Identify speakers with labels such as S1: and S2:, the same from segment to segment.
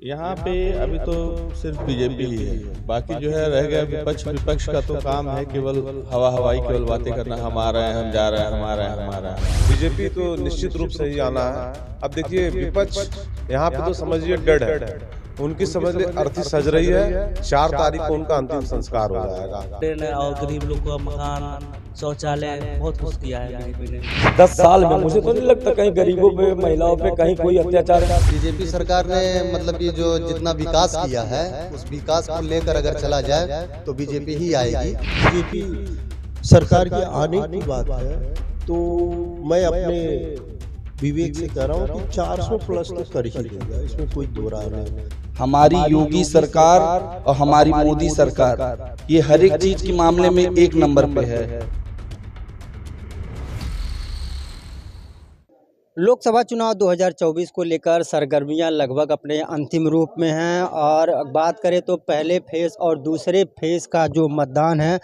S1: यहाँ पे अभी तो सिर्फ बीजेपी ही है। बाकी जो है रह गया विपक्ष। विपक्ष का तो काम है केवल हवा हवाई केवल बातें करना, हम आ रहे हैं, हम जा रहे हैं, हम आ रहे हैं, हम आ रहे हैं।
S2: बीजेपी तो निश्चित रूप से ही आना है। अब देखिए विपक्ष यहाँ पे तो समझिए डेड है, उनकी समझ ले अर्थी सज रही है। 4 तारीख को उनका अंतिम संस्कार हो जाएगा।
S3: और गरीब लोग को मकान, शौचालय बहुत कुछ किया है बीजेपी ने।
S4: 10 साल में मुझे तो नहीं लगता कहीं गरीबों पे, महिलाओं पे कहीं कोई अत्याचार।
S5: बीजेपी सरकार ने मतलब ये जो जितना विकास किया है उस विकास को लेकर अगर चला जाए तो बीजेपी ही आएगी।
S6: बीजेपी सरकार के आने की बात है तो मैं अपने विवेक से कह रहा हूँ कि 400 प्लस तो कर ही देगा, इसमें कोई दो राय नहीं।
S7: हमारी योगी सरकार और हमारी मोदी सरकार ये हर एक चीज के मामले में एक नंबर पे है।
S8: लोकसभा चुनाव 2024 को लेकर सरगर्मियां लगभग अपने अंतिम रूप में हैं और बात करें तो पहले फेज और दूसरे फेज का जो मतदान है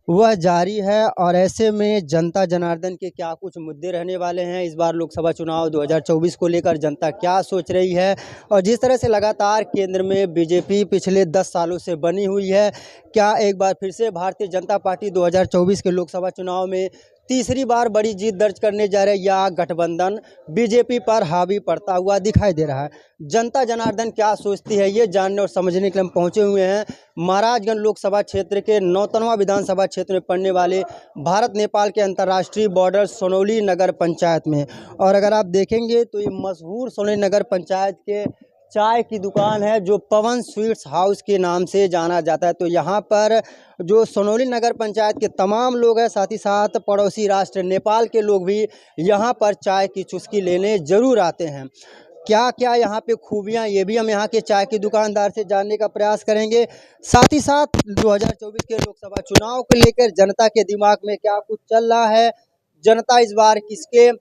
S8: वह जारी है। और ऐसे में जनता जनार्दन के क्या कुछ मुद्दे रहने वाले हैं, इस बार लोकसभा चुनाव 2024 को लेकर जनता क्या सोच रही है, और जिस तरह से लगातार केंद्र में बीजेपी पिछले 10 सालों से बनी हुई है, क्या एक बार फिर से भारतीय जनता पार्टी 2024 के लोकसभा चुनाव में तीसरी बार बड़ी जीत दर्ज करने जा रहे, या गठबंधन बीजेपी पर हावी पड़ता हुआ दिखाई दे रहा है। जनता जनार्दन क्या सोचती है, ये जानने और समझने के लिए हम पहुंचे हुए हैं महाराजगंज लोकसभा क्षेत्र के 9वां विधानसभा क्षेत्र में पड़ने वाले भारत नेपाल के अंतर्राष्ट्रीय बॉर्डर सोनौली नगर पंचायत में। और अगर आप देखेंगे तो ये मशहूर सोनौली नगर पंचायत के चाय की दुकान है जो पवन स्वीट्स हाउस के नाम से जाना जाता है। तो यहाँ पर जो सोनौली नगर पंचायत के तमाम लोग हैं, साथ ही साथ पड़ोसी राष्ट्र नेपाल के लोग भी यहाँ पर चाय की चुस्की लेने जरूर आते हैं। क्या क्या यहाँ पे खूबियाँ, ये भी हम यहाँ के चाय के दुकानदार से जानने का प्रयास करेंगे। साथ ही साथ 2024 के लोकसभा चुनाव को लेकर जनता के दिमाग में क्या कुछ चल रहा है, जनता इस बार किसके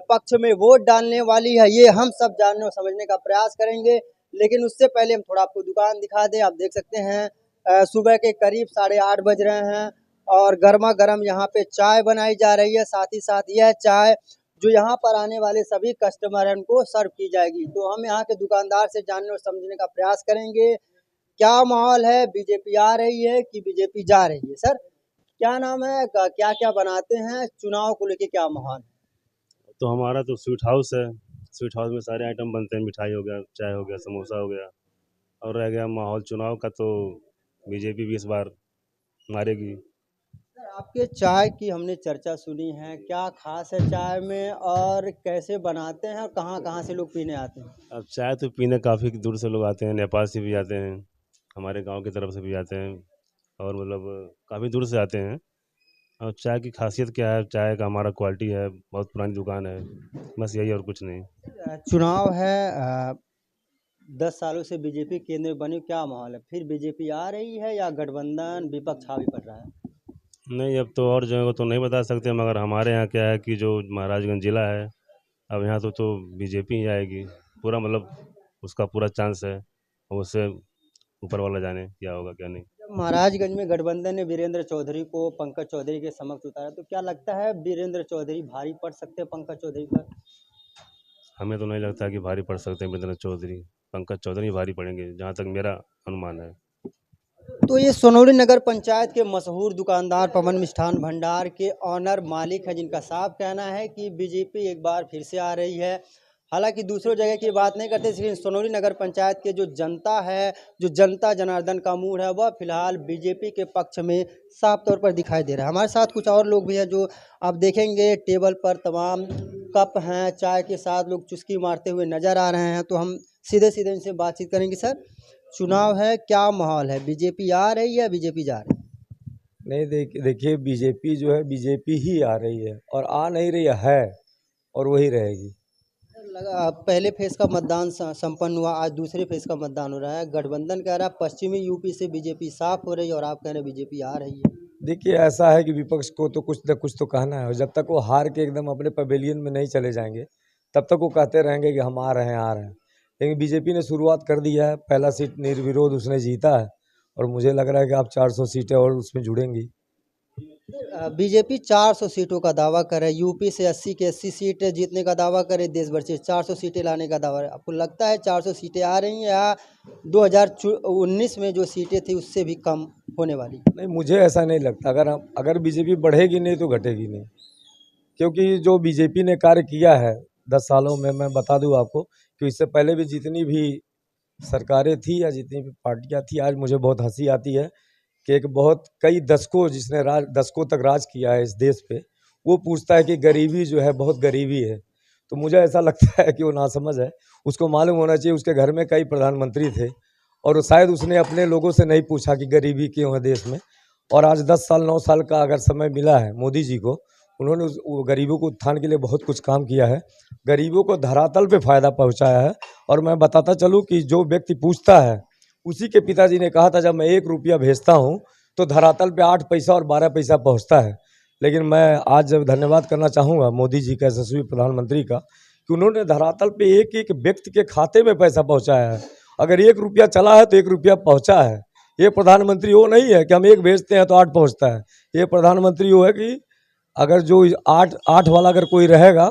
S8: पक्ष में वोट डालने वाली है, ये हम सब जानने और समझने का प्रयास करेंगे। लेकिन उससे पहले हम थोड़ा आपको दुकान दिखा दें। आप देख सकते हैं सुबह के करीब 8:30 बज रहे हैं और गर्मा गर्म यहाँ पे चाय बनाई जा रही है। साथ ही साथ यह चाय जो यहाँ पर आने वाले सभी कस्टमर हैं उनको सर्व की जाएगी। तो हम यहाँ के दुकानदार से जानने और समझने का प्रयास करेंगे क्या माहौल है, बीजेपी आ रही है कि बीजेपी जा रही है। सर क्या नाम है, क्या क्या बनाते हैं, चुनाव को लेके क्या माहौल है?
S9: तो हमारा तो स्वीट हाउस है। स्वीट हाउस में सारे आइटम बनते हैं, मिठाई हो गया, चाय हो गया, समोसा हो गया। और रह गया माहौल चुनाव का, तो बीजेपी भी इस बार मारेगी।
S8: सर आपके चाय की हमने चर्चा सुनी है, क्या खास है चाय में और कैसे बनाते हैं, कहाँ कहाँ से लोग पीने आते हैं?
S9: अब चाय तो पीने काफ़ी दूर से लोग आते हैं, नेपाल से भी आते हैं, हमारे गांव की तरफ से भी आते हैं, और मतलब काफ़ी दूर से आते हैं। और चाय की खासियत क्या है, चाय का हमारा क्वालिटी है, बहुत पुरानी दुकान है, बस यही और कुछ नहीं।
S8: चुनाव है 10 सालों से बीजेपी केंद्र में बनी, क्या माहौल है, फिर बीजेपी आ रही है या गठबंधन विपक्ष हावी पड़ रहा है?
S9: नहीं, अब तो और जगह को तो नहीं बता सकते, मगर हमारे यहाँ क्या है कि जो महाराजगंज ज़िला है, अब यहाँ तो बीजेपी ही आएगी पूरा, मतलब उसका पूरा चांस है। और उससे ऊपर वाला जाने क्या होगा क्या नहीं।
S8: जब महाराजगंज में गठबंधन ने वीरेंद्र चौधरी को पंकज चौधरी के समक्ष उतारा, तो क्या लगता है वीरेंद्र चौधरी भारी पड़ सकते हैं पंकज चौधरी पर?
S9: हमें तो नहीं लगता कि भारी पड़ सकते हैं वीरेंद्र चौधरी, पंकज चौधरी भारी पड़ेंगे, जहाँ तक मेरा अनुमान है।
S8: तो ये सोनौली नगर पंचायत के मशहूर दुकानदार पवन मिष्ठान भंडार के ऑनर मालिक है, जिनका साफ कहना है कि बीजेपी एक बार फिर से आ रही है। हालांकि दूसरों जगह की बात नहीं करते, लेकिन सोनौली नगर पंचायत के जो जनता है, जो जनता जनार्दन का मूड है, वह फिलहाल बीजेपी के पक्ष में साफ तौर पर दिखाई दे रहा है। हमारे साथ कुछ और लोग भी हैं जो आप देखेंगे टेबल पर तमाम कप हैं, चाय के साथ लोग चुस्की मारते हुए नजर आ रहे हैं। तो हम सीधे सीधे इनसे बातचीत करेंगे। सर चुनाव है, क्या माहौल है, बीजेपी आ रही है बीजेपी जा रही है?
S4: नहीं, देखिए बीजेपी जो है बीजेपी ही आ रही है और आ नहीं रही है और वही रहेगी।
S8: लगा पहले फेज का मतदान संपन्न हुआ, आज दूसरे फेज का मतदान हो रहा है। गठबंधन कह रहा है पश्चिमी यूपी से बीजेपी साफ हो रही है और आप कह रहे हैं बीजेपी आ रही है।
S4: देखिए ऐसा है कि विपक्ष को तो कुछ न कुछ तो कहना है, और जब तक वो हार के एकदम अपने पवेलियन में नहीं चले जाएंगे तब तक वो कहते रहेंगे कि हम आ रहे हैं आ रहे हैं। लेकिन बीजेपी ने शुरुआत कर दी है, पहला सीट निर्विरोध उसने जीता है और मुझे लग रहा है कि आप 400 सीटें और उसमें जुड़ेंगी।
S8: बीजेपी 400 सीटों का दावा करे, यूपी से 80 के 80 सीटें जीतने का दावा करे, देश भर से 400 सीटें लाने का दावा है। आपको लगता है 400 सीटें आ रही हैं या 2019 में जो सीटें थी उससे भी कम होने वाली?
S4: नहीं, मुझे ऐसा नहीं लगता। अगर बीजेपी बढ़ेगी नहीं तो घटेगी नहीं, क्योंकि जो बीजेपी ने कार्य किया है 10 सालों में, मैं बता दूं आपको कि इससे पहले भी जितनी भी सरकारें थी या जितनी भी पार्टियां थी, आज मुझे बहुत हंसी आती है कि एक बहुत कई दशकों जिसने दशकों तक राज किया है इस देश पे, वो पूछता है कि गरीबी जो है बहुत गरीबी है। तो मुझे ऐसा लगता है कि वो नासमझ है। उसको मालूम होना चाहिए उसके घर में कई प्रधानमंत्री थे और शायद उसने अपने लोगों से नहीं पूछा कि गरीबी क्यों है देश में। और आज 10 साल 9 साल का अगर समय मिला है मोदी जी को, उन्होंने वो गरीबों को उत्थान के लिए बहुत कुछ काम किया है, गरीबों को धरातल पे फ़ायदा पहुंचाया है। और मैं बताता चलूँ कि जो व्यक्ति पूछता है, उसी के पिताजी ने कहा था जब मैं 1 रुपया भेजता हूँ तो धरातल पे 8 पैसा और 12 पैसा पहुँचता है। लेकिन मैं आज जब धन्यवाद करना चाहूँगा मोदी जी का, यशस्वी प्रधानमंत्री का, कि उन्होंने धरातल पे एक एक व्यक्ति के खाते में पैसा पहुँचाया है। अगर 1 रुपया चला है तो 1 रुपया पहुँचा है। ये प्रधानमंत्री वो नहीं है कि हम 1 भेजते हैं तो 8 पहुँचता है। ये प्रधानमंत्री वो है कि अगर जो 8 वाला अगर कोई रहेगा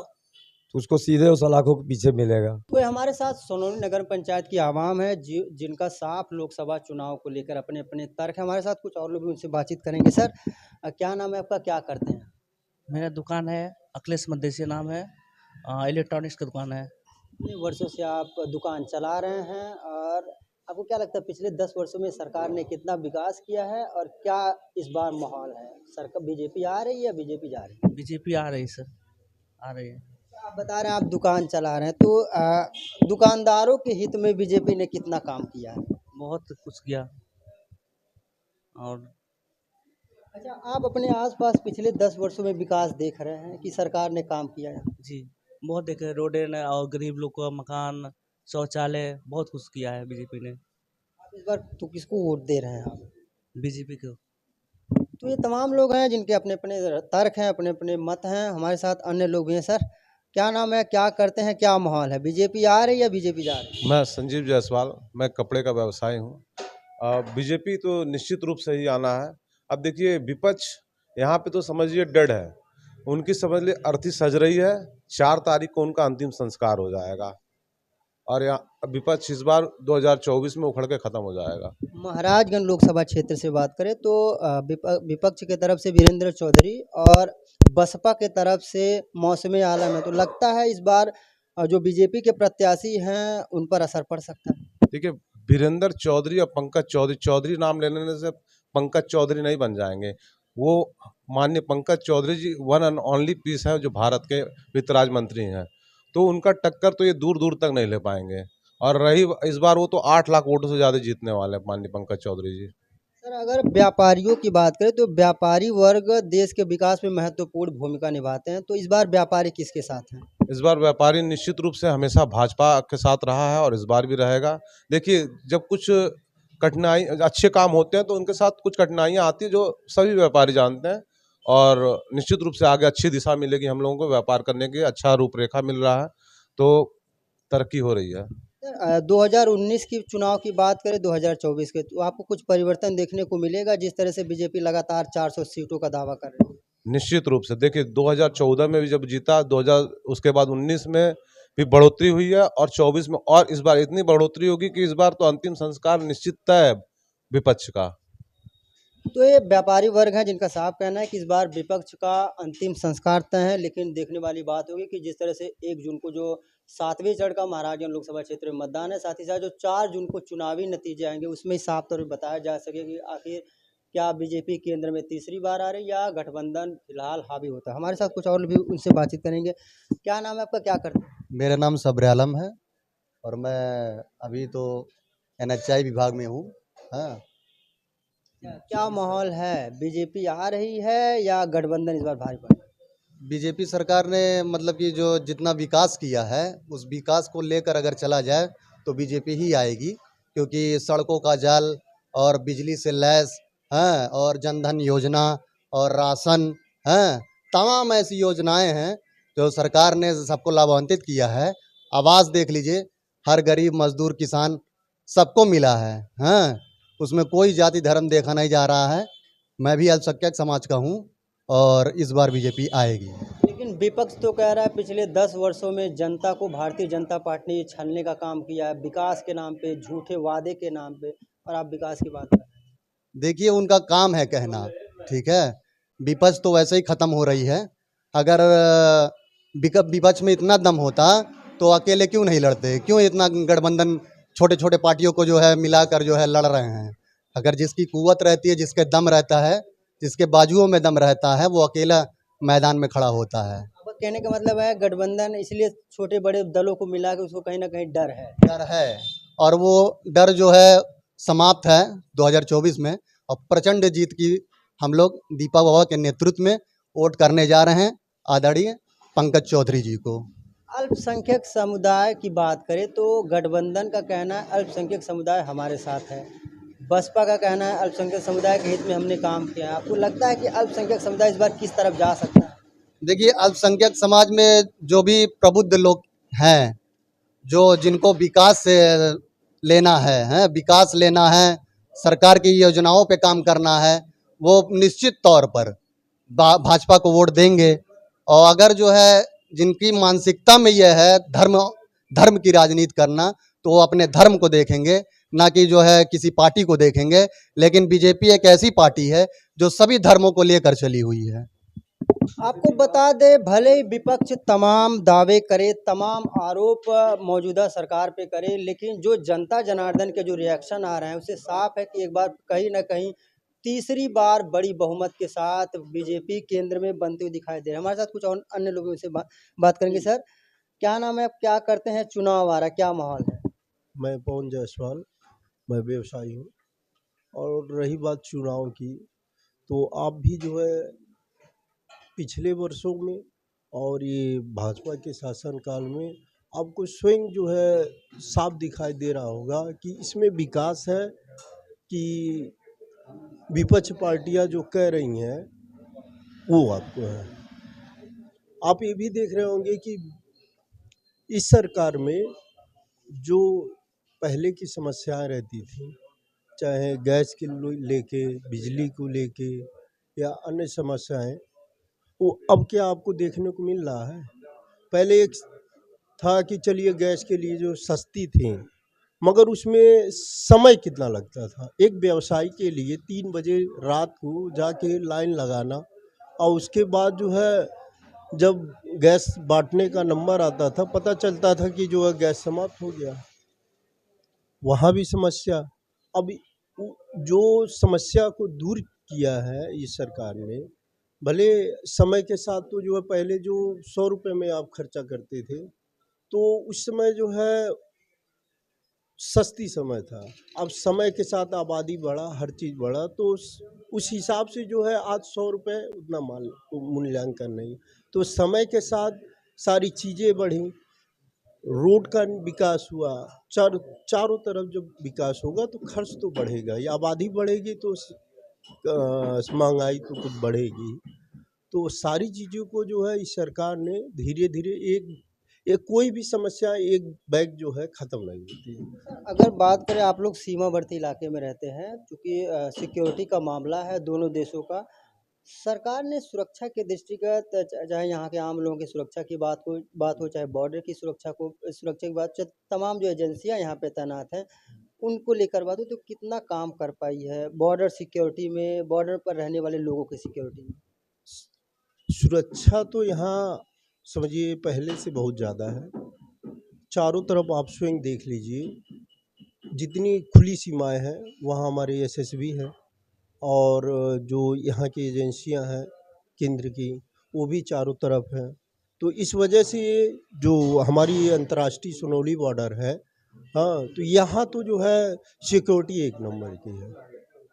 S4: तो उसको सीधे उस सलाखों के पीछे मिलेगा।
S8: कोई हमारे साथ सोनौली नगर पंचायत की आवाम है जिनका साफ लोकसभा चुनाव को लेकर अपने अपने तर्क है। हमारे साथ कुछ और लोग भी उनसे बातचीत करेंगे। सर, क्या नाम है आपका, क्या करते हैं?
S3: मेरा दुकान है, अखिलेश मदेसी नाम है, इलेक्ट्रॉनिक्स की दुकान है।
S8: कितने वर्षों से आप दुकान चला रहे हैं और आपको क्या लगता है पिछले 10 वर्षों में सरकार ने कितना विकास किया है और क्या इस बार माहौल है? सरकार बीजेपी आ रही है या बीजेपी जा रही है?
S3: बीजेपी आ रही सर, आ रही है।
S8: आप बता रहे हैं आप दुकान चला रहे हैं, तो दुकानदारों के हित में बीजेपी ने कितना काम किया है?
S3: बहुत कुछ किया। और
S8: अच्छा, आप अपने आसपास पिछले 10 वर्षों में विकास देख रहे हैं कि सरकार ने काम किया है?
S3: जी, बहुत देखे, रोडें न और गरीब लोग को मकान, शौचालय, बहुत कुछ किया है बीजेपी ने।
S8: आप इस बार तो किसको वोट दे रहे हैं आप?
S3: बीजेपी को।
S8: तो ये तमाम लोग हैं जिनके अपने अपने तर्क हैं, अपने अपने मत हैं। हमारे साथ अन्य लोग भी हैं। सर, क्या नाम है, क्या करते हैं, क्या माहौल है? बीजेपी आ रही है या बीजेपी जा रही है?
S2: मैं संजीव जायसवाल, मैं कपड़े का व्यवसायी हूँ। बीजेपी तो निश्चित रूप से ही आना है। अब देखिए, विपक्ष यहाँ पे तो समझिए डेड है, उनकी समझ लिए अर्थी सज रही है। 4 तारीख को उनका अंतिम संस्कार हो जाएगा और यहाँ विपक्ष इस बार 2024 में उखड़ के खत्म हो जाएगा।
S8: महाराजगंज लोकसभा क्षेत्र से बात करें तो विपक्ष की तरफ से वीरेंद्र चौधरी और बसपा के तरफ से मौसमी आलम है। तो लगता है इस बार जो बीजेपी के प्रत्याशी हैं उन पर असर पड़ सकता है।
S2: देखिए, वीरेंद्र चौधरी और पंकज चौधरी, चौधरी नाम लेने से पंकज चौधरी नहीं बन जाएंगे। वो माननीय पंकज चौधरी जी वन एंड ओनली पीस है जो भारत के वित्त राज्य मंत्री हैं, तो उनका टक्कर तो ये दूर दूर तक नहीं ले पाएंगे। और रही इस बार, वो तो 8 लाख वोटों से ज़्यादा जीतने वाले हैं माननीय पंकज चौधरी जी।
S8: सर, अगर व्यापारियों की बात करें तो व्यापारी वर्ग देश के विकास में महत्वपूर्ण भूमिका निभाते हैं, तो इस बार व्यापारी किसके साथ हैं?
S2: इस बार व्यापारी निश्चित रूप से हमेशा भाजपा के साथ रहा है और इस बार भी रहेगा। देखिए, जब कुछ कठिनाई, अच्छे काम होते हैं तो उनके साथ कुछ कठिनाइयाँ आती है जो सभी व्यापारी जानते हैं, और निश्चित रूप से आगे अच्छी दिशा मिलेगी हम लोगों को व्यापार करने की, अच्छा रूपरेखा मिल रहा है, तो तरक्की हो रही है।
S8: 2019 की चुनाव की बात करें 2024 के, तो आपको कुछ परिवर्तन देखने को मिलेगा जिस तरह से बीजेपी लगातार 400 सीटों का दावा कर रही है?
S2: निश्चित रूप से देखिए, 2014 में भी जब जीता, 2000 उसके बाद 19 में भी बढ़ोतरी हुई है और 24 में और इस बार इतनी बढ़ोतरी होगी कि इस बार तो अंतिम संस्कार निश्चित तय है विपक्ष का।
S8: तो ये व्यापारी वर्ग है जिनका साफ कहना है कि इस बार विपक्ष का अंतिम संस्कार तय है। लेकिन देखने वाली बात होगी कि जिस तरह से 1 जून को जो 7वें चरण का महाराजगंज लोकसभा क्षेत्र में मतदान है, साथ ही साथ जो 4 जून को चुनावी नतीजे आएंगे उसमें साफ तौर पर बताया जा सके कि आखिर क्या बीजेपी केंद्र में तीसरी बार आ रही या गठबंधन फिलहाल हावी होता है। हमारे साथ कुछ और भी उनसे बातचीत करेंगे। क्या नाम है आपका, क्या करते हैं?
S5: मेरा नाम सब्र आलम है और मैं अभी तो NHI विभाग में हूँ। हाँ,
S8: क्या माहौल है, बीजेपी आ रही है या गठबंधन इस बार भारी पड़ रहा है?
S5: बीजेपी सरकार ने मतलब कि जो जितना विकास किया है उस विकास को लेकर अगर चला जाए तो बीजेपी ही आएगी, क्योंकि सड़कों का जाल और बिजली से लैस हैं और जनधन योजना और राशन हैं, तमाम ऐसी योजनाएं हैं जो सरकार ने सबको लाभान्वित किया है। आवास देख लीजिए, हर गरीब मजदूर किसान सबको मिला है। हाँ, उसमें कोई जाति धर्म देखा नहीं जा रहा है। मैं भी अल्पसंख्यक समाज का हूँ और इस बार बीजेपी आएगी।
S8: लेकिन विपक्ष तो कह रहा है पिछले 10 वर्षों में जनता को भारतीय जनता पार्टी ने छलने का काम किया है, विकास के नाम पे, झूठे वादे के नाम पे, और आप विकास की बात कर रहे हैं।
S5: देखिए उनका काम है कहना, ठीक है। विपक्ष तो वैसे ही खत्म हो रही है। अगर विपक्ष में इतना दम होता तो अकेले क्यों नहीं लड़ते, क्यों इतना गठबंधन छोटे छोटे पार्टियों को जो है मिलाकर जो है लड़ रहे हैं। अगर जिसकी कुव्वत रहती है, जिसके दम रहता है, जिसके बाजुओं में दम रहता है, वो अकेला मैदान में खड़ा होता है।
S8: अब कहने का मतलब है गठबंधन इसलिए छोटे बड़े दलों को मिला के उसको कहीं ना कहीं डर है
S5: और वो डर जो है समाप्त है 2024 में। और प्रचंड जीत की हम लोग दीपा बाबा के नेतृत्व में वोट करने जा रहे हैं आदरणीय पंकज चौधरी जी को।
S8: अल्पसंख्यक समुदाय की बात करें तो गठबंधन का कहना है अल्पसंख्यक समुदाय हमारे साथ है, बसपा का कहना है अल्पसंख्यक समुदाय के हित में हमने काम किया है। आपको लगता है कि अल्पसंख्यक समुदाय इस बार किस तरफ जा सकता है?
S5: देखिए अल्पसंख्यक समाज में जो भी प्रबुद्ध लोग हैं, जो जिनको विकास से लेना है, विकास लेना है, सरकार की योजनाओं पे काम करना है, वो निश्चित तौर पर भाजपा को वोट देंगे। और अगर जो है जिनकी मानसिकता में यह है धर्म की राजनीति करना, तो वो अपने धर्म को देखेंगे, ना कि जो है किसी पार्टी को देखेंगे। लेकिन बीजेपी एक ऐसी पार्टी है जो सभी धर्मों को लेकर चली हुई है।
S8: आपको बता दे, भले ही विपक्ष तमाम दावे करे, तमाम आरोप मौजूदा सरकार पे करे, लेकिन जो जनता जनार्दन के जो रिएक्शन आ रहे हैं उससे साफ है कि एक बार कहीं ना कहीं तीसरी बार बड़ी बहुमत के साथ बीजेपी केंद्र में बनते हुए दिखाई दे रहे हैं। हमारे साथ कुछ और अन्य लोगों से बात करेंगे। सर क्या नाम है, आप क्या करते हैं, चुनाव आ रहा है, क्या माहौल है?
S6: मैं पवन जायसवाल, मैं व्यवसायी हूँ। और रही बात चुनाव की, तो आप भी जो है पिछले वर्षों में और ये भाजपा के शासनकाल में आपको स्वयं जो है साफ दिखाई दे रहा होगा कि इसमें विकास है कि विपक्ष पार्टियां जो कह रही हैं वो आपको है। आप ये भी देख रहे होंगे कि इस सरकार में जो पहले की समस्याएं रहती थी, चाहे गैस के लेके, बिजली को लेके या अन्य समस्याएं, वो अब क्या आपको देखने को मिल रहा है। पहले एक था कि चलिए गैस के लिए जो सस्ती थी, मगर उसमें समय कितना लगता था। एक व्यवसायी के लिए 3 बजे रात को जाके लाइन लगाना, और उसके बाद जो है जब गैस बांटने का नंबर आता था, पता चलता था कि जो है गैस समाप्त हो गया। वहाँ भी समस्या। अब जो समस्या को दूर किया है इस सरकार ने, भले समय के साथ तो जो है पहले जो 100 रुपये में आप खर्चा करते थे, तो उस समय जो है सस्ती समय था। अब समय के साथ आबादी बढ़ा, हर चीज़ बढ़ा, तो उस हिसाब से जो है आज 100 रुपये उतना मूल्यांकन नहीं। तो समय के साथ सारी चीज़ें बढ़ी, रोड का विकास हुआ, चारों तरफ जब विकास होगा तो खर्च तो बढ़ेगा, या आबादी बढ़ेगी तो महंगाई तो कुछ बढ़ेगी। तो सारी चीज़ों को जो है इस सरकार ने धीरे धीरे एक कोई भी समस्या एक बैग जो है ख़त्म नहीं होती।
S8: अगर बात करें, आप लोग सीमावर्ती इलाके में रहते हैं, क्योंकि सिक्योरिटी का मामला है दोनों देशों का, सरकार ने सुरक्षा के दृष्टिगत चाहे यहाँ के आम लोगों की सुरक्षा की बात हो, चाहे बॉर्डर की सुरक्षा की बात, चाहे तमाम जो एजेंसियाँ यहाँ पे तैनात हैं उनको लेकर बात हो, तो कितना काम कर पाई है बॉर्डर सिक्योरिटी में, बॉर्डर पर रहने वाले लोगों की सिक्योरिटी में?
S6: सुरक्षा तो यहाँ समझिए पहले से बहुत ज़्यादा है। चारों तरफ आप स्वयं देख लीजिए, जितनी खुली सीमाएं हैं वहाँ हमारे एसएसबी है, और जो यहाँ की एजेंसियां हैं केंद्र की, वो भी चारों तरफ हैं। तो इस वजह से जो हमारी अंतर्राष्ट्रीय सुनौली बॉर्डर है, हाँ, तो यहाँ तो जो है सिक्योरिटी एक नंबर की है,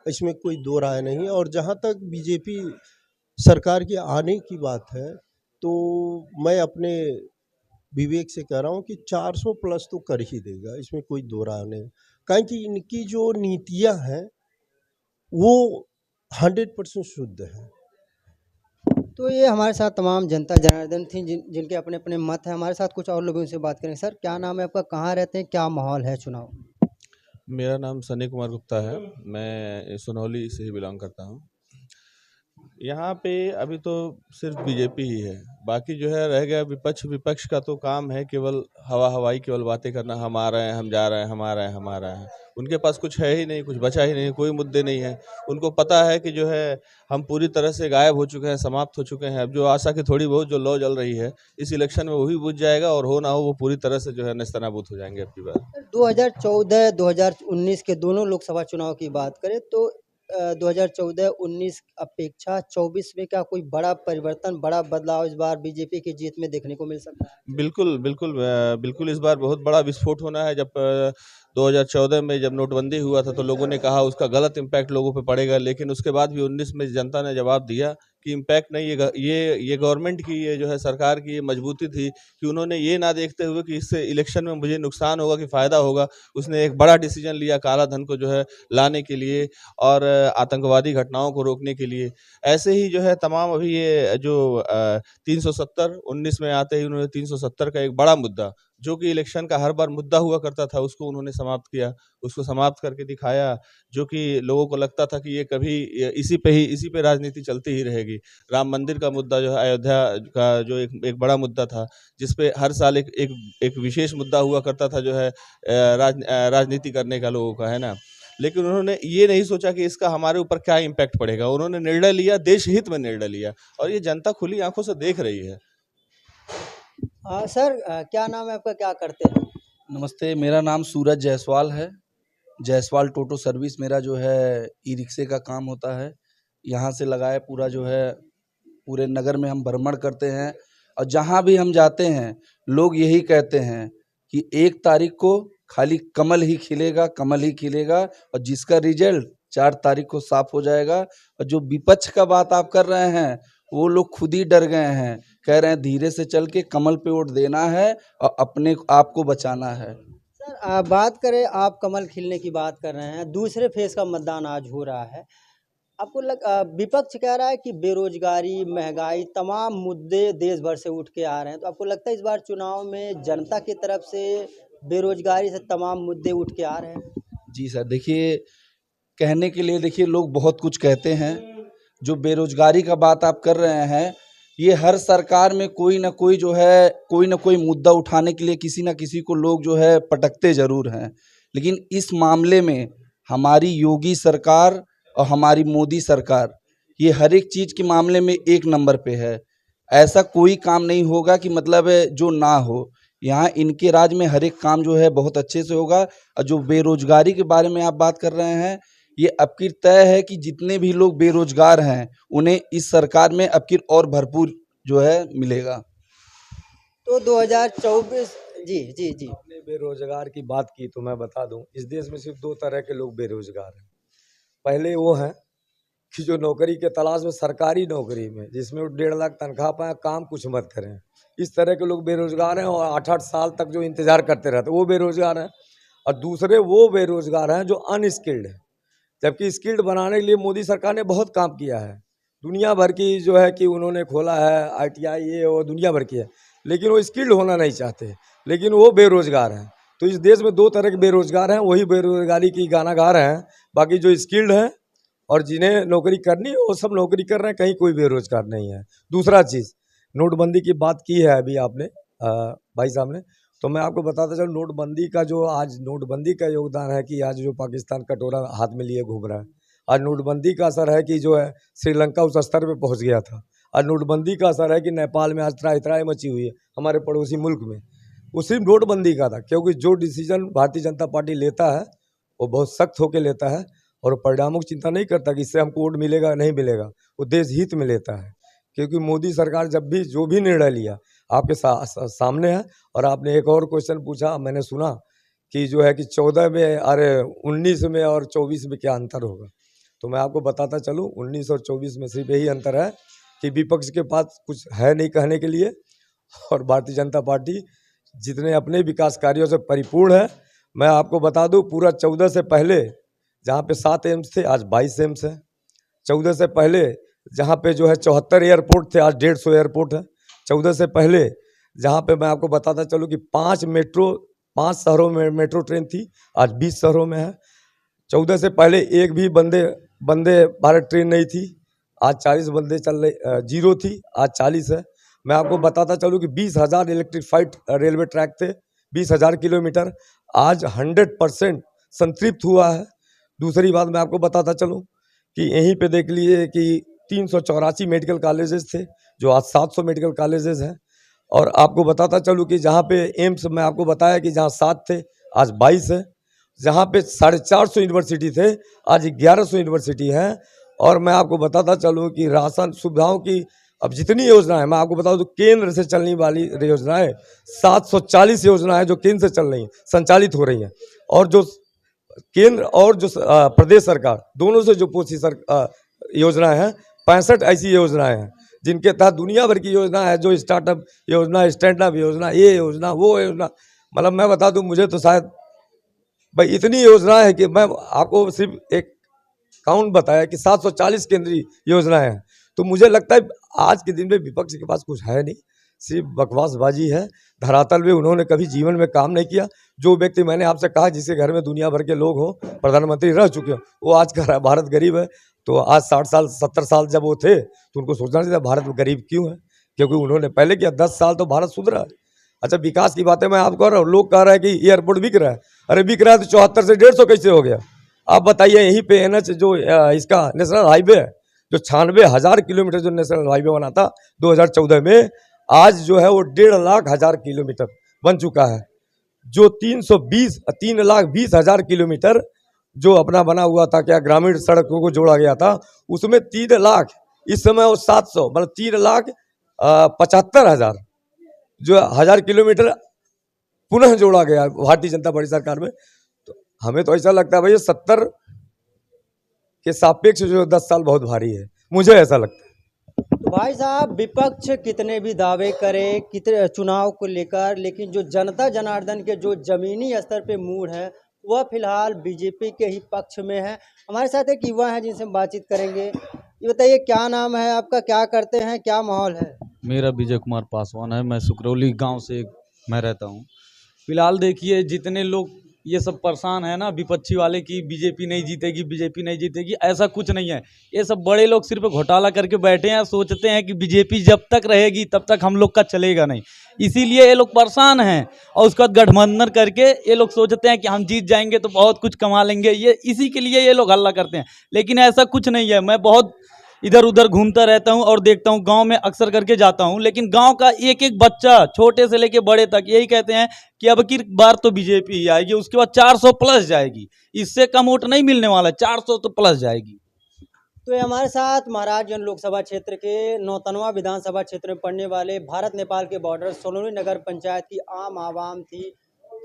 S6: इसमें कोई दो राय नहीं। और जहाँ तक बीजेपी सरकार के आने की बात है, तो मैं अपने विवेक से कह रहा हूँ कि 400 प्लस तो कर ही देगा, इसमें कोई दो राय नहीं। कारण कि इनकी जो नीतियाँ हैं वो 100% शुद्ध है।
S8: तो ये हमारे साथ तमाम जनता जनार्दन थी जिनके अपने अपने मत हैं। हमारे साथ कुछ और लोगों से बात करें। सर क्या नाम है आपका, कहाँ रहते हैं, क्या माहौल है चुनाव?
S1: मेरा नाम सनी कुमार गुप्ता है, मैं सुनौली से ही बिलोंग करता हूँ। यहाँ पे अभी तो सिर्फ बीजेपी ही है। बाकी जो है रह गया विपक्ष का तो काम है केवल हवा हवाई केवल बातें करना, हम आ रहे हैं, हम जा रहे हैं, हम आ रहे हैं, हम आ रहे हैं। उनके पास कुछ है ही नहीं, कुछ बचा ही नहीं, कोई मुद्दे नहीं है। उनको पता है कि जो है हम पूरी तरह से गायब हो चुके हैं, समाप्त हो चुके हैं। अब जो आशा की थोड़ी बहुत जो लौ जल रही है इस इलेक्शन में वही बुझ जाएगा, और हो ना हो वो पूरी तरह से जो है नेस्तनाबूत हो जाएंगे अब की बार।
S8: 2014 2019 के दोनों लोकसभा चुनाव की बात करें तो 2014-19 अपेक्षा 24 में क्या कोई बड़ा परिवर्तन, बड़ा बदलाव इस बार बीजेपी की जीत में देखने को मिल सकता है?
S1: बिल्कुल, बिल्कुल बिल्कुल इस बार बहुत बड़ा विस्फोट होना है। जब 2014 में जब नोटबंदी हुआ था तो लोगों ने कहा उसका गलत इम्पैक्ट लोगों पे पड़ेगा, लेकिन उसके बाद भी 19 में जनता ने जवाब दिया कि इम्पैक्ट नहीं, ये गवर्नमेंट की, ये जो है सरकार की ये मजबूती थी कि उन्होंने ये ना देखते हुए कि इससे इलेक्शन में मुझे नुकसान होगा कि फ़ायदा होगा, उसने एक बड़ा डिसीजन लिया काला धन को जो है लाने के लिए और आतंकवादी घटनाओं को रोकने के लिए। ऐसे ही जो है तमाम अभी ये जो 370 19 में आते ही उन्होंने 370 का एक बड़ा मुद्दा जो कि इलेक्शन का हर बार मुद्दा हुआ करता था उसको उन्होंने समाप्त किया, उसको समाप्त करके दिखाया। जो कि लोगों को लगता था कि ये कभी इसी पे राजनीति चलती ही रहेगी। राम मंदिर का मुद्दा जो है, अयोध्या का जो एक बड़ा मुद्दा था जिस पे हर साल एक विशेष मुद्दा हुआ करता था जो है राजनीति करने का लोगों का, है ना। लेकिन उन्होंने ये नहीं सोचा कि इसका हमारे ऊपर क्या इम्पैक्ट पड़ेगा। उन्होंने निर्णय लिया, देश हित में निर्णय लिया, और ये जनता खुली आंखों से देख रही है।
S8: सर क्या नाम है आपका, क्या करते हैं?
S7: नमस्ते, मेरा नाम सूरज जायसवाल है। जायसवाल टोटो सर्विस मेरा जो है ई रिक्शे का काम होता है। यहाँ से लगाए पूरा जो है पूरे नगर में हम भ्रमण करते हैं, और जहाँ भी हम जाते हैं लोग यही कहते हैं कि 1 तारीख को खाली कमल ही खिलेगा, कमल ही खिलेगा, और जिसका रिजल्ट 4 तारीख को साफ हो जाएगा। और जो विपक्ष का बात आप कर रहे हैं वो लोग खुद ही डर गए हैं, कह रहे हैं धीरे से चल के कमल पे वोट देना है और अपने आप को बचाना है।
S8: सर बात करें, आप कमल खिलने की बात कर रहे हैं, दूसरे फेज का मतदान आज हो रहा है। आपको विपक्ष कह रहा है कि बेरोजगारी, महंगाई, तमाम मुद्दे देश भर से उठ के आ रहे हैं, तो आपको लगता है इस बार चुनाव में जनता की तरफ से बेरोजगारी से तमाम मुद्दे उठ के आ रहे हैं?
S7: जी सर, देखिए कहने के लिए देखिए लोग बहुत कुछ कहते हैं। जो बेरोजगारी का बात आप कर रहे हैं, ये हर सरकार में कोई ना कोई जो है कोई ना कोई मुद्दा उठाने के लिए किसी ना किसी को लोग जो है पटकते ज़रूर हैं। लेकिन इस मामले में हमारी योगी सरकार और हमारी मोदी सरकार ये हर एक चीज़ के मामले में 1 नंबर पे है। ऐसा कोई काम नहीं होगा कि मतलब जो ना हो। यहाँ इनके राज में हर एक काम जो है बहुत अच्छे से होगा। और जो बेरोजगारी के बारे में आप बात कर रहे हैं, ये अब की तय है कि जितने भी लोग बेरोजगार हैं उन्हें इस सरकार में अब की और भरपूर जो है मिलेगा।
S8: तो 2024 जी
S4: आपने बेरोजगार की बात की तो मैं बता दूं, इस देश में सिर्फ 2 तरह के लोग बेरोजगार हैं। पहले वो हैं कि जो नौकरी के तलाश में, सरकारी नौकरी में, जिसमें वो 1.5 लाख तनख्वाह पाए, काम कुछ मत करें, इस तरह के लोग बेरोजगार हैं। और 8-8 साल तक जो इंतजार करते रहते वो बेरोजगार हैं। और दूसरे वो बेरोजगार हैं जो अनस्किल्ड है। जबकि स्किल्ड बनाने के लिए मोदी सरकार ने बहुत काम किया है, दुनिया भर की जो है कि उन्होंने खोला है ITI, ये वो दुनिया भर की है, लेकिन वो स्किल्ड होना नहीं चाहते, लेकिन वो बेरोजगार हैं। तो इस देश में 2 तरह के बेरोजगार हैं, वही बेरोजगारी की गाना गा रहे हैं। बाकी जो स्किल्ड हैं और जिन्हें नौकरी करनी है वो सब नौकरी कर रहे हैं, कहीं कोई बेरोजगार नहीं है। दूसरा चीज़, नोटबंदी की बात की है अभी आपने भाई साहब ने, तो मैं आपको बताता चलूँ नोटबंदी का जो आज नोटबंदी का योगदान है कि आज जो पाकिस्तान कटोरा हाथ में लिए घूम रहा है, आज नोटबंदी का असर है कि जो है श्रीलंका उस स्तर पे पहुंच गया था। आज नोटबंदी का असर है कि नेपाल में आज त्राही मची हुई है, हमारे पड़ोसी मुल्क में। वो सिर्फ नोटबंदी का था, क्योंकि जो डिसीजन भारतीय जनता पार्टी लेता है वो बहुत सख्त होकर लेता है और परिणामों की चिंता नहीं करता कि इससे हमको वोट मिलेगा नहीं मिलेगा, वो देश हित में लेता है। क्योंकि मोदी सरकार जब भी जो भी निर्णय लिया आपके सामने है। और आपने एक और क्वेश्चन पूछा, मैंने सुना कि जो है कि 14 में, अरे 19 में और 24 में क्या अंतर होगा, तो मैं आपको बताता चलूँ 19 और 24 में सिर्फ यही अंतर है कि विपक्ष के पास कुछ है नहीं कहने के लिए, और भारतीय जनता पार्टी जितने अपने विकास कार्यों से परिपूर्ण है। मैं आपको बता दूं, पूरा 14 से पहले जहाँ पे 7 एम्स थे आज 22 एम्स है। 14 से पहले जहाँ पे जो है 74 एयरपोर्ट थे आज 150 एयरपोर्ट है। 14 से पहले जहाँ पे मैं आपको बताता चलूँ कि 5 शहरों में मेट्रो ट्रेन थी, आज 20 शहरों में है। 14 से पहले एक भी वंदे भारत ट्रेन नहीं थी, आज 40 बंदे चल रहे, जीरो थी, आज 40 है। मैं आपको बताता चलूँ कि 20,000 इलेक्ट्रीफाइड रेलवे ट्रैक थे, 20,000 किलोमीटर, आज 100% संतृप्त हुआ है। दूसरी बात मैं आपको बताता चलूँ कि यहीं पे देख लीजिए कि 384 मेडिकल कॉलेजेस थे, जो आज 700 मेडिकल कॉलेजेस हैं। और आपको बताता चलूँ कि जहाँ पे एम्स में आपको बताया कि जहाँ 7 थे, आज 22 है। जहाँ पे 450 यूनिवर्सिटी थे, आज 1100 यूनिवर्सिटी हैं। और मैं आपको बताता चलूँ कि राशन सुविधाओं की अब जितनी योजनाएं, मैं आपको बता दूं, केंद्र से चलने वाली योजनाएं 740 योजनाएं जो केंद्र से चल रही हैं, संचालित हो रही हैं। और जो केंद्र और जो प्रदेश सरकार दोनों से जो योजनाएं हैं, 65 ऐसी योजनाएं हैं जिनके तहत दुनिया भर की योजना है, जो स्टार्टअप योजना, स्टैंड अप योजना, ये योजना, वो योजना, मतलब मैं बता दूं, मुझे तो शायद भाई इतनी योजनाएं हैं कि मैं आपको सिर्फ एक काउंट बताया कि 740 केंद्रीय योजनाएं हैं। तो मुझे लगता है आज के दिन में विपक्ष के पास कुछ है नहीं, सिर्फ बकवासबाजी है। धरातल में उन्होंने कभी जीवन में काम नहीं किया। जो व्यक्ति, मैंने आपसे कहा, जिसके घर में दुनिया भर के लोग हों, प्रधानमंत्री रह चुके हो, वो आज का भारत गरीब है। तो आज 60 साल 70 साल जब वो थे तो उनको सोचना चाहिए भारत गरीब क्यों है, क्योंकि उन्होंने पहले किया। 10 साल तो भारत सुधरा है। अच्छा, विकास की बातें मैं आपको कर रहा हूँ, लोग कह रहे हैं कि एयरपोर्ट बिक रहा है। अरे बिक रहा है तो 74 से 150 कैसे हो गया? आप बताइए। यहीं पे NH जो इसका नेशनल हाईवे है, जो 96,000 किलोमीटर जो नेशनल हाईवे बना था 2014 में, आज जो है वो 1,50,000 किलोमीटर बन चुका है। जो 3,20,000 किलोमीटर जो अपना बना हुआ था, क्या ग्रामीण सड़कों को जोड़ा गया था, उसमें 3 लाख, इस समय वो 700, मतलब 3,75,000 जो 1000 किलोमीटर पुनः जोड़ा गया भारतीय जनता पार्टी सरकार में। तो हमें तो ऐसा लगता है भाई 70 के सापेक्ष जो 10 साल बहुत भारी है, मुझे ऐसा लगता है।
S8: तो भाई साहब, विपक्ष कितने भी दावे करे कितने चुनाव को लेकर, लेकिन जो जनता जनार्दन के जो जमीनी स्तर पे मूड है वह फिलहाल बीजेपी के ही पक्ष में है। हमारे साथ एक युवा है जिनसे हम बातचीत करेंगे। ये बताइए, क्या नाम है आपका, क्या करते हैं, क्या माहौल है?
S10: मेरा विजय कुमार पासवान है, मैं सुकरौली गांव से मैं रहता हूं। फिलहाल देखिए, जितने लोग ये सब परेशान है ना विपक्षी वाले की बीजेपी नहीं जीतेगी, बीजेपी नहीं जीतेगी, ऐसा कुछ नहीं है। ये सब बड़े लोग सिर्फ घोटाला करके बैठे हैं, सोचते हैं कि बीजेपी जब तक रहेगी तब तक हम लोग का चलेगा नहीं, इसीलिए ये लोग परेशान हैं। और उसके बाद गठबंधन करके ये लोग सोचते हैं कि हम जीत जाएंगे तो बहुत कुछ कमा लेंगे, ये इसी के लिए ये लोग हल्ला करते हैं। लेकिन ऐसा कुछ नहीं है। मैं बहुत इधर उधर घूमता रहता हूं और देखता हूं, गांव में अक्सर करके जाता हूं, लेकिन गांव का एक एक बच्चा छोटे से लेके बड़े तक यही कहते हैं कि अब की बार तो बीजेपी ही आएगी, उसके बाद 400 प्लस जाएगी, इससे कम वोट नहीं मिलने वाला, 400 तो प्लस जाएगी।
S8: तो हमारे साथ महाराजगंज लोकसभा क्षेत्र के 9तनवा विधानसभा क्षेत्र में पड़ने वाले भारत नेपाल के बॉर्डर सोनौली नगर पंचायत की आम आवाम थी,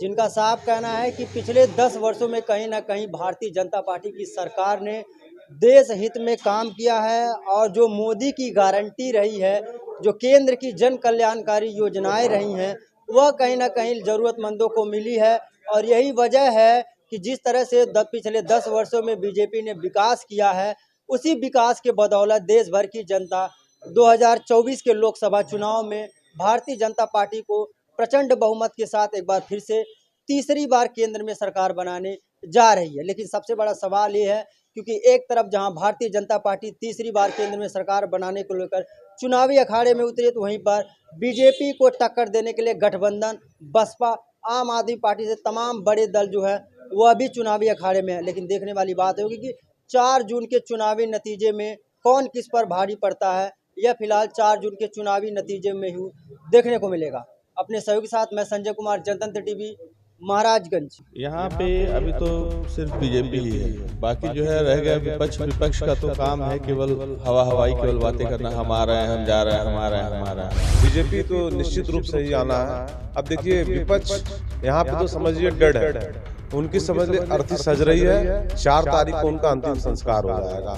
S8: जिनका साफ कहना है कि पिछले 10 वर्षों में कहीं ना कहीं भारतीय जनता पार्टी की सरकार ने देश हित में काम किया है। और जो मोदी की गारंटी रही है, जो केंद्र की जन कल्याणकारी योजनाएं रही हैं, वह कहीं ना कहीं ज़रूरतमंदों को मिली है। और यही वजह है कि जिस तरह से पिछले 10 वर्षों में बीजेपी ने विकास किया है, उसी विकास के बदौलत देश भर की जनता 2024 के लोकसभा चुनाव में भारतीय जनता पार्टी को प्रचंड बहुमत के साथ एक बार फिर से तीसरी बार केंद्र में सरकार बनाने जा रही है। लेकिन सबसे बड़ा सवाल ये है, क्योंकि एक तरफ जहां भारतीय जनता पार्टी तीसरी बार केंद्र में सरकार बनाने को लेकर चुनावी अखाड़े में उतरी, तो वहीं पर बीजेपी को टक्कर देने के लिए गठबंधन बसपा, आम आदमी पार्टी से तमाम बड़े दल जो है वह भी चुनावी अखाड़े में है। लेकिन देखने वाली बात होगी कि 4 जून के चुनावी नतीजे में कौन किस पर भारी पड़ता है, यह फिलहाल 4 जून के चुनावी नतीजे में ही देखने को मिलेगा। अपने सहयोग के साथ मैं संजय कुमार, जनतंत्र टीवी, महाराजगंज।
S1: यहाँ पे अभी तो सिर्फ बीजेपी ही है, बाकी जो है रह गया विपक्ष। विपक्ष का तो काम है केवल हवाई केवल बातें करना, हम आ रहे हैं, हम जा रहे हैं, हम आ रहे हैं, हम आ रहे हैं।
S2: बीजेपी तो निश्चित रूप से ही आना है। अब देखिए, विपक्ष यहाँ पे तो समझिए डेड है, उनकी समझ ले अर्थी सज रही है। 4 तारीख को उनका अंतिम संस्कार हो जाएगा।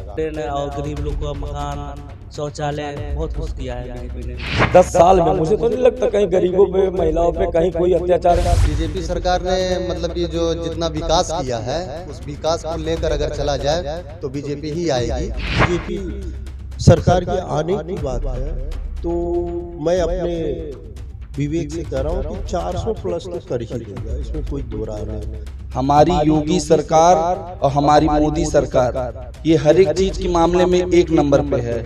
S3: और गरीब लोग का मकान, शौचालय बहुत कुछ किया है बीजेपी ने
S4: 10 साल में। मुझे तो नहीं लगता कहीं गरीबों पे, महिलाओं पे कहीं कोई अत्याचार।
S5: बीजेपी सरकार ने मतलब कि जो जितना विकास किया है, उस विकास को लेकर अगर चला जाए तो बीजेपी ही आएगी।
S6: बीजेपी सरकार के आने की बात है तो मैं अपने विवेक से कह रहा हूँ कि 400 प्लस तो कर ही देगा, इसमें कोई दो राय नहीं।
S7: हमारी योगी सरकार और हमारी मोदी सरकार ये हर एक चीज के मामले में एक नंबर पे है।